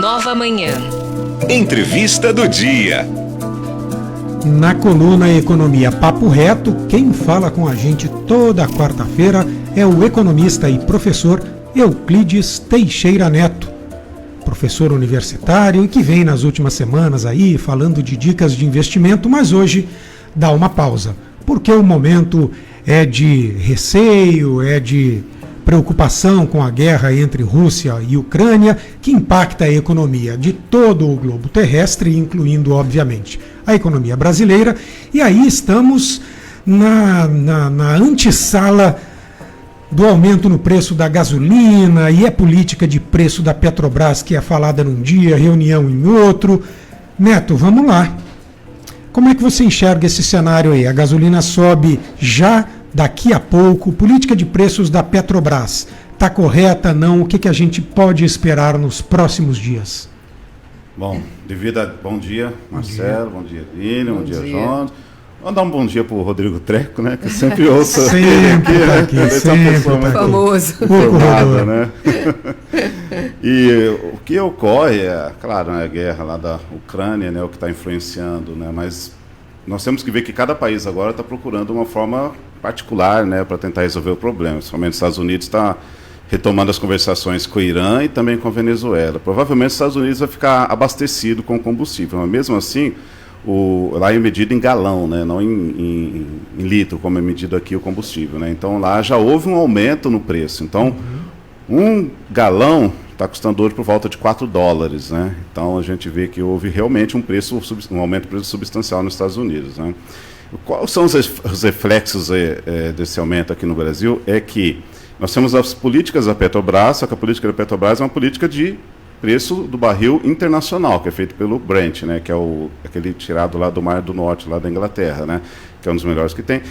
Nova Manhã. Entrevista do dia. Na coluna Economia Papo Reto, quem fala com a gente toda quarta-feira é o economista e professor Euclides Teixeira Neto, professor universitário e que vem nas últimas semanas aí falando de dicas de investimento, mas hoje dá uma pausa, porque o momento é de receio, é de preocupação com a guerra entre Rússia e Ucrânia, que impacta a economia de todo o globo terrestre, incluindo, obviamente, a economia brasileira. E aí estamos na antessala do aumento no preço da gasolina, e é política de preço da Petrobras que é falada num dia, reunião em outro. Neto, vamos lá. Como é que você enxerga esse cenário aí? A gasolina sobe já daqui a pouco, política de preços da Petrobras, está correta, não? O que a gente pode esperar nos próximos dias? Bom, bom dia, Marcelo, bom dia, Lili, bom dia, João. Vamos dar um bom dia para o Rodrigo Treco, né? Que sempre ouça sempre aqui, né? Sempre tá famoso. Informada, né? E o que ocorre é, claro, né, a guerra lá da Ucrânia, né, o que está influenciando, né? Mas nós temos que ver que cada país agora está procurando uma forma particular, né, para tentar resolver o problema. Principalmente os Estados Unidos está retomando as conversações com o Irã e também com a Venezuela. Provavelmente os Estados Unidos vai ficar abastecido com combustível, mas mesmo assim, lá é medido em galão, né, não em litro, como é medido aqui o combustível, né? Então lá já houve um aumento no preço. Então, um galão está custando hoje por volta de $4, né? Então a gente vê que houve realmente um aumento de preço substancial nos Estados Unidos, né? Quais são os reflexos desse aumento aqui no Brasil? É que nós temos as políticas da Petrobras, só que a política da Petrobras é uma política de preço do barril internacional, que é feito pelo Brent, né, que é aquele tirado lá do Mar do Norte, lá da Inglaterra, né, que é um dos melhores que tem.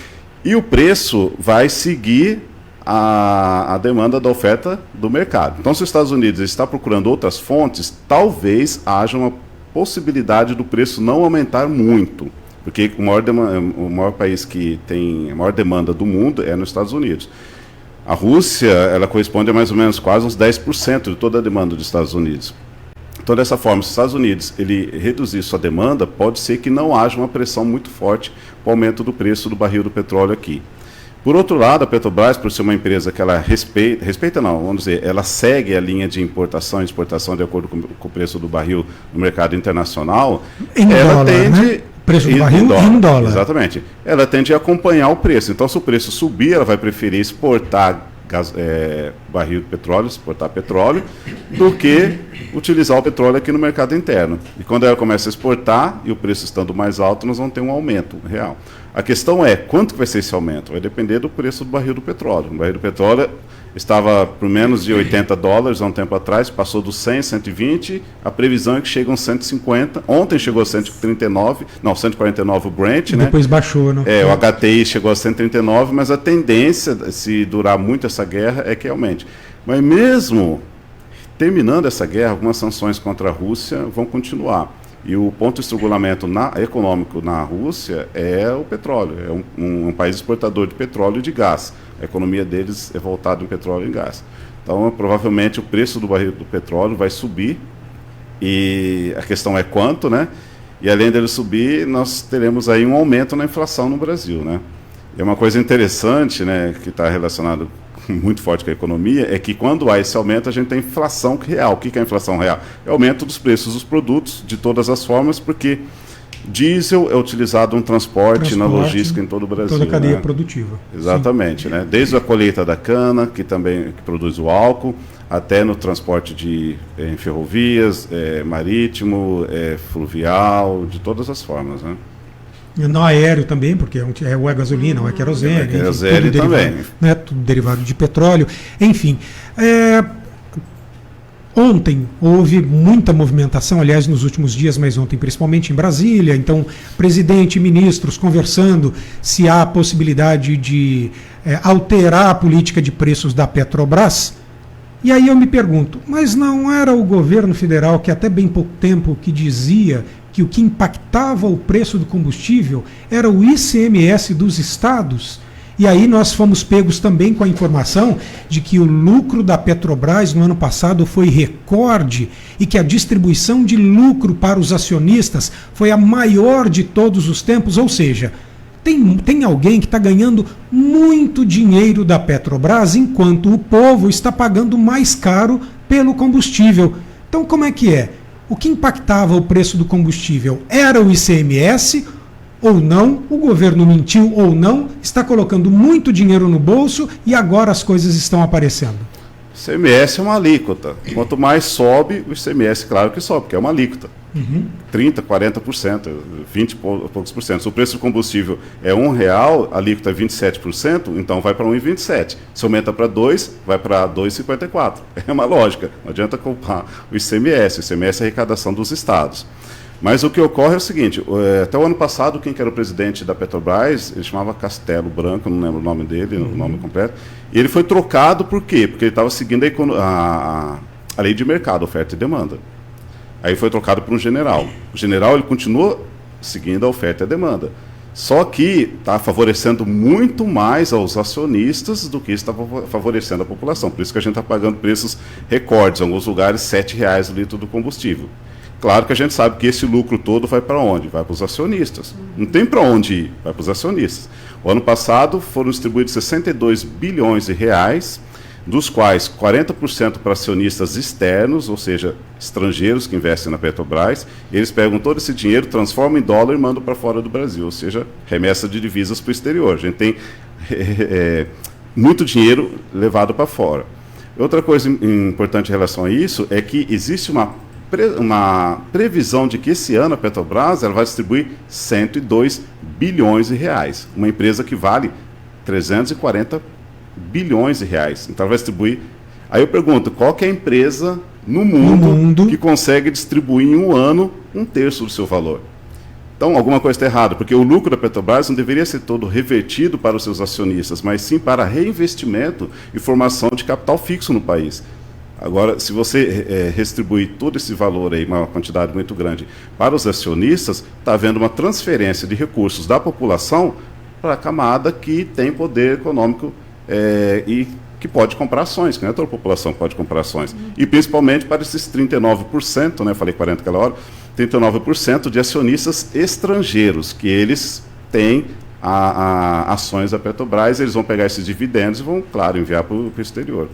E o preço vai seguir a demanda da oferta do mercado. Então, se os Estados Unidos está procurando outras fontes, talvez haja uma possibilidade do preço não aumentar muito, porque o maior país que tem a maior demanda do mundo é nos Estados Unidos. A Rússia, ela corresponde a mais ou menos quase uns 10% de toda a demanda dos Estados Unidos. Então, dessa forma, se os Estados Unidos ele reduzir sua demanda, pode ser que não haja uma pressão muito forte para o aumento do preço do barril do petróleo aqui. Por outro lado, a Petrobras, por ser uma empresa que ela ela segue a linha de importação e exportação de acordo com o preço do barril no mercado internacional, ela tende... Né? Preço do barril em dólar. Exatamente. Ela tende a acompanhar o preço. Então, se o preço subir, ela vai preferir exportar barril de petróleo, exportar petróleo, do que utilizar o petróleo aqui no mercado interno. E quando ela começa a exportar, e o preço estando mais alto, nós vamos ter um aumento real. A questão é, quanto vai ser esse aumento? Vai depender do preço do barril do petróleo. O barril do petróleo estava por menos de $80 há um tempo atrás, passou dos 100, 120, a previsão é que chega a uns 150, ontem chegou a 149 o Brent, né? Depois baixou, né? O HTI chegou a 139, mas a tendência, se durar muito essa guerra, é que aumente. Mas mesmo terminando essa guerra, algumas sanções contra a Rússia vão continuar. E o ponto de estrangulamento econômico na Rússia é o petróleo. É um país exportador de petróleo e de gás. A economia deles é voltada em petróleo e gás. Então, provavelmente, o preço do barril do petróleo vai subir. E a questão é quanto, né? E além dele subir, nós teremos aí um aumento na inflação no Brasil, né? E é uma coisa interessante, né, que está relacionado muito forte com a economia, é que quando há esse aumento, a gente tem inflação real. O que é a inflação real? É o aumento dos preços dos produtos, de todas as formas, porque diesel é utilizado no transporte na logística em todo o Brasil. Toda a cadeia né? produtiva. Exatamente. Né? Desde a colheita da cana, que produz o álcool, até no transporte em ferrovias, marítimo, fluvial, de todas as formas, né? No aéreo também, porque ou é gasolina, ou é querosene. Querosene também. Né, tudo derivado de petróleo. Enfim, ontem houve muita movimentação, aliás, nos últimos dias, mas ontem principalmente em Brasília. Então, presidente e ministros conversando se há a possibilidade de alterar a política de preços da Petrobras. E aí eu me pergunto, mas não era o governo federal que até bem pouco tempo que dizia que o que impactava o preço do combustível era o ICMS dos estados? E aí nós fomos pegos também com a informação de que o lucro da Petrobras no ano passado foi recorde e que a distribuição de lucro para os acionistas foi a maior de todos os tempos, ou seja, tem alguém que está ganhando muito dinheiro da Petrobras enquanto o povo está pagando mais caro pelo combustível. Então como é que é? O que impactava o preço do combustível era o ICMS ou não, o governo mentiu ou não, está colocando muito dinheiro no bolso e agora as coisas estão aparecendo. O ICMS é uma alíquota. Quanto mais sobe, o ICMS, claro que sobe, porque é uma alíquota. 30%, 40%, 20 e poucos por cento. Se o preço do combustível é R$1, a alíquota é 27%, então vai para 1,27. Se aumenta para 2, vai para 2,54. É uma lógica, não adianta culpar o ICMS. O ICMS é a arrecadação dos estados. Mas o que ocorre é o seguinte, até o ano passado, quem que era o presidente da Petrobras, ele chamava Castelo Branco, não lembro o nome dele, o nome completo, e ele foi trocado por quê? Porque ele estava seguindo a lei de mercado, oferta e demanda. Aí foi trocado por um general. O general ele continuou seguindo a oferta e a demanda. Só que está favorecendo muito mais aos acionistas do que está favorecendo a população. Por isso que a gente está pagando preços recordes, em alguns lugares R$7 o litro do combustível. Claro que a gente sabe que esse lucro todo vai para onde? Vai para os acionistas. Não tem para onde ir, vai para os acionistas. O ano passado foram distribuídos 62 bilhões de reais, dos quais 40% para acionistas externos, ou seja, estrangeiros que investem na Petrobras. Eles pegam todo esse dinheiro, transformam em dólar e mandam para fora do Brasil, ou seja, remessa de divisas para o exterior. A gente tem muito dinheiro levado para fora. Outra coisa importante em relação a isso é que existe uma previsão de que esse ano a Petrobras ela vai distribuir 102 bilhões de reais. Uma empresa que vale 340 bilhões de reais. Então ela vai distribuir. Aí eu pergunto, qual que é a empresa no mundo que consegue distribuir em um ano 1/3 do seu valor? Então alguma coisa está errada, porque o lucro da Petrobras não deveria ser todo revertido para os seus acionistas, mas sim para reinvestimento e formação de capital fixo no país. Agora, se você distribuir todo esse valor aí, uma quantidade muito grande, para os acionistas, está havendo uma transferência de recursos da população para a camada que tem poder econômico e que pode comprar ações, que não é toda a população que pode comprar ações. E principalmente para esses 39%, né, falei 40 aquela hora, 39% de acionistas estrangeiros, que eles têm ações da Petrobras, eles vão pegar esses dividendos e vão, claro, enviar para o exterior.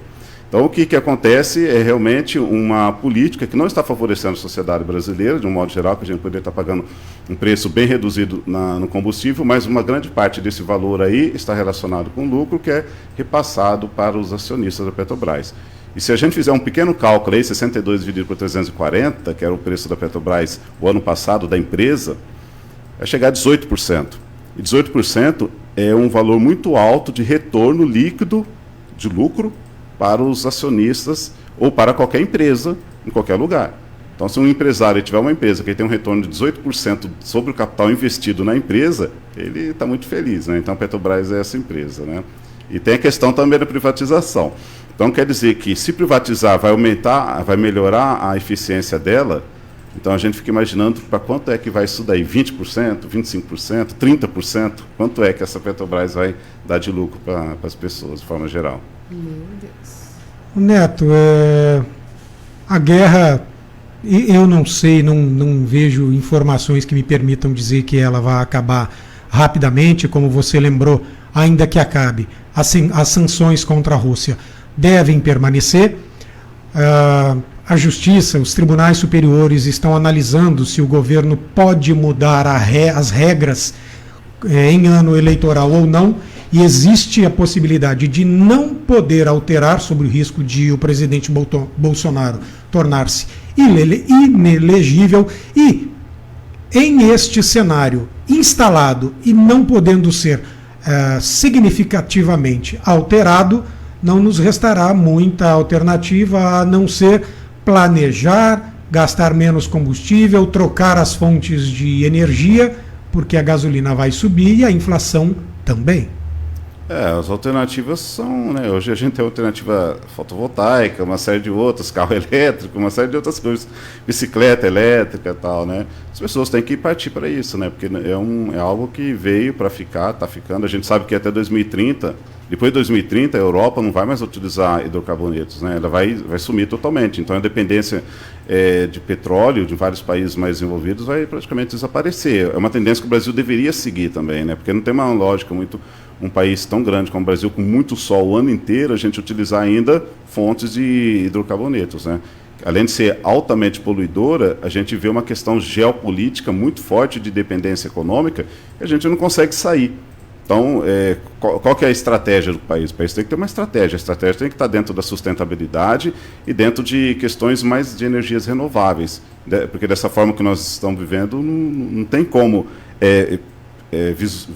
Então, o que acontece é realmente uma política que não está favorecendo a sociedade brasileira, de um modo geral, que a gente poderia estar pagando um preço bem reduzido no combustível, mas uma grande parte desse valor aí está relacionado com o lucro que é repassado para os acionistas da Petrobras. E se a gente fizer um pequeno cálculo aí, 62 dividido por 340, que era o preço da Petrobras o ano passado da empresa, vai chegar a 18%. E 18% é um valor muito alto de retorno líquido de lucro para os acionistas ou para qualquer empresa, em qualquer lugar. Então, se um empresário tiver uma empresa que tem um retorno de 18% sobre o capital investido na empresa, ele está muito feliz, né? Então, a Petrobras é essa empresa, né? E tem a questão também da privatização. Então, quer dizer que se privatizar vai aumentar, vai melhorar a eficiência dela, então a gente fica imaginando para quanto é que vai isso daí, 20%, 25%, 30%, quanto é que essa Petrobras vai dar de lucro para as pessoas, de forma geral. Meu Deus. Neto, a guerra, eu não sei, não vejo informações que me permitam dizer que ela vai acabar rapidamente, como você lembrou, ainda que acabe. As sanções contra a Rússia devem permanecer. A Justiça, os tribunais superiores estão analisando se o governo pode mudar as regras em ano eleitoral ou não, e existe a possibilidade de não poder alterar, sob o risco de o presidente Bolsonaro tornar-se inelegível, e em este cenário instalado e não podendo ser significativamente alterado, não nos restará muita alternativa a não ser planejar, gastar menos combustível, trocar as fontes de energia, porque a gasolina vai subir e a inflação também. As alternativas são, né? Hoje a gente tem alternativa fotovoltaica, uma série de outras, carro elétrico, uma série de outras coisas, bicicleta elétrica e tal, né? As pessoas têm que partir para isso, né? Porque é algo que veio para ficar, está ficando. A gente sabe que até 2030, depois de 2030, a Europa não vai mais utilizar hidrocarbonetos, né? Ela vai sumir totalmente. Então a dependência de petróleo de vários países mais desenvolvidos vai praticamente desaparecer. É uma tendência que o Brasil deveria seguir também, né? Porque não tem uma lógica muito um país tão grande como o Brasil, com muito sol o ano inteiro, a gente utilizar ainda fontes de hidrocarbonetos, né? Além de ser altamente poluidora, a gente vê uma questão geopolítica muito forte de dependência econômica que a gente não consegue sair. Então, qual que é a estratégia do país? O país tem que ter uma estratégia. A estratégia tem que estar dentro da sustentabilidade e dentro de questões mais de energias renováveis. Porque dessa forma que nós estamos vivendo, não tem como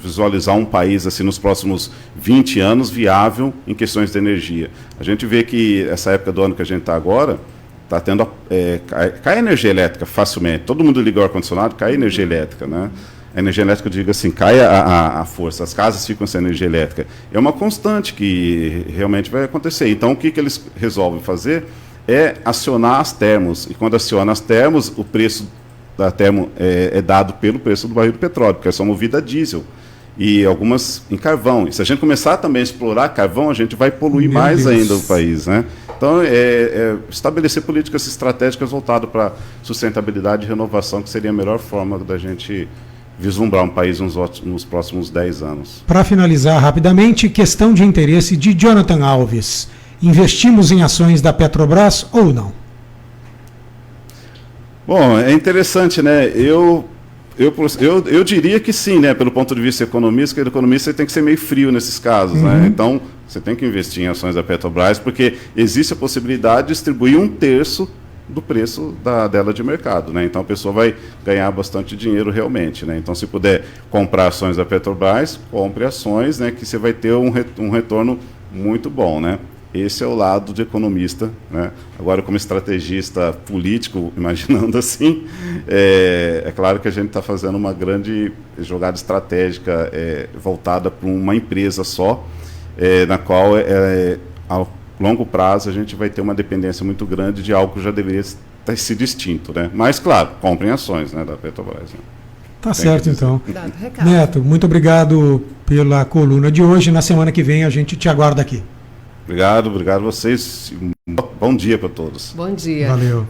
visualizar um país assim nos próximos 20 anos viável em questões de energia. A gente vê que essa época do ano que a gente está agora, está tendo cai energia elétrica facilmente. Todo mundo liga o ar-condicionado, cai energia elétrica, né? A energia elétrica, eu digo assim, cai a força, as casas ficam sem energia elétrica. É uma constante que realmente vai acontecer. Então, o que eles resolvem fazer é acionar as termos. E quando aciona as termos, o preço da termo é dado pelo preço do barril do petróleo, porque são movidas a diesel. E algumas em carvão. E se a gente começar também a explorar carvão, a gente vai poluir mais ainda o país, né? Então, estabelecer políticas estratégicas voltadas para sustentabilidade e renovação, que seria a melhor forma da gente vislumbrar um país nos próximos 10 anos. Para finalizar rapidamente, questão de interesse de Jonathan Alves. Investimos em ações da Petrobras ou não? Bom, é interessante, né? Eu diria que sim, né? Pelo ponto de vista economista, que o economista tem que ser meio frio nesses casos, né? Então, você tem que investir em ações da Petrobras, porque existe a possibilidade de distribuir 1/3 do preço dela de mercado, né? Então a pessoa vai ganhar bastante dinheiro realmente, né? Então, se puder comprar ações da Petrobras, compre ações, né? Que você vai ter um retorno muito bom, né? Esse é o lado de economista, né? Agora, como estrategista político, imaginando assim, é claro que a gente está fazendo uma grande jogada estratégica voltada para uma empresa só, na qual ao longo prazo a gente vai ter uma dependência muito grande de algo que já deveria ter sido extinto, né? Mas, claro, comprem ações, né, da Petrobras. Né? Tá certo, então. Dado recado. Neto, muito obrigado pela coluna de hoje. Na semana que vem a gente te aguarda aqui. Obrigado a vocês. Bom dia para todos. Bom dia. Valeu.